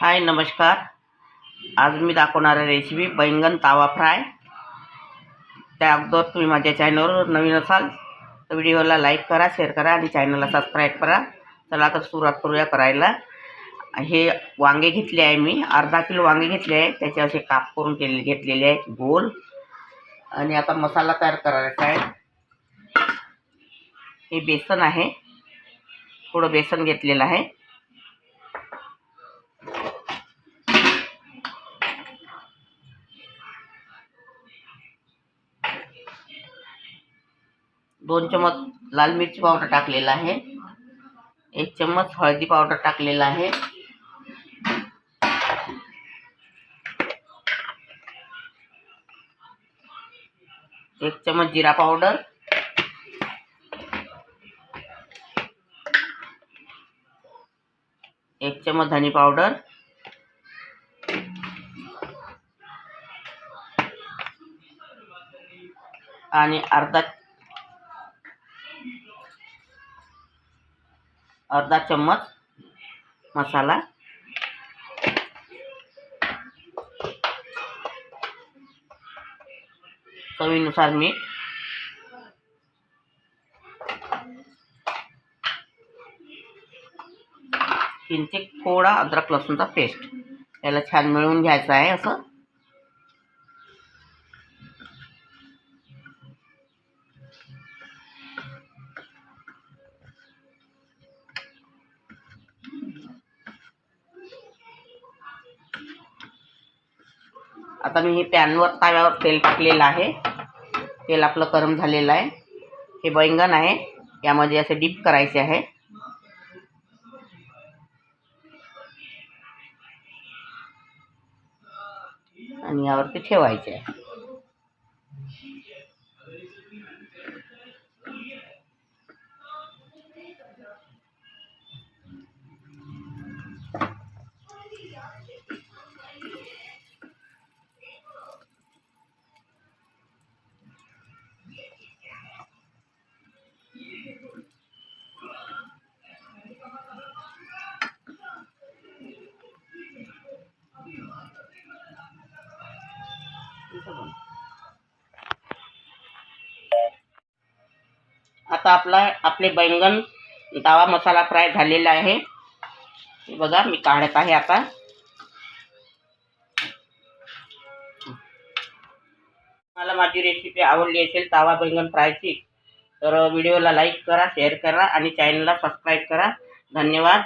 हाय नमस्कार। आज मी दाखवणार आहे रेसिपी बैंगन तावा फ्राय। त्या अगोदर तुम्ही माझ्या चॅनलवर नवीन असाल तर व्हिडिओला लाईक करा, शेअर करा आणि चॅनलला सबस्क्राईब करा। चला आता सुरुवात करूया करायला। हे वांगे घेतले आहे मी, अर्धा किलो वांगे घेतले आहे, त्याचे असे काप करून घेतलेले आहेत गोल। आणि आता मसाला तयार करायचा आहे। हे बेसन आहे, थोडं बेसन घेतलेलं आहे। दोन चम्मच लाल मिरची पावडर टाकलेला आहे। 1 चम्मच हळदी पावडर टाकलेला आहे। 1 चम्मच जीरा पावडर, 1 चम्मच धनी पावडर, आणि अर्धा चम्मच मसाला, चवीनुसार मीठ, किंचित थोडा अद्रक लसूणचा पेस्ट। याला छान मिळवून घ्यायचं आहे असं। आता मी हे पॅनवर तव्यावर तेल टाकलेलं आहे। तेल आपलं गरम झालेलं आहे। हे बैंगन आहे, यामध्ये असे डीप करायचे आहे आणि यावरती ठेवायचे आहे। आता आपले बैंगन तावा मसाला फ्राय झालेला आहे। हे बघा मी काढत आहे आता। मला माझी रेसिपी आवडली असेल तावा बैंगन फ्रायची तर व्हिडिओला लाईक करा, शेअर करा आणि चॅनलला सबस्क्राईब करा। धन्यवाद।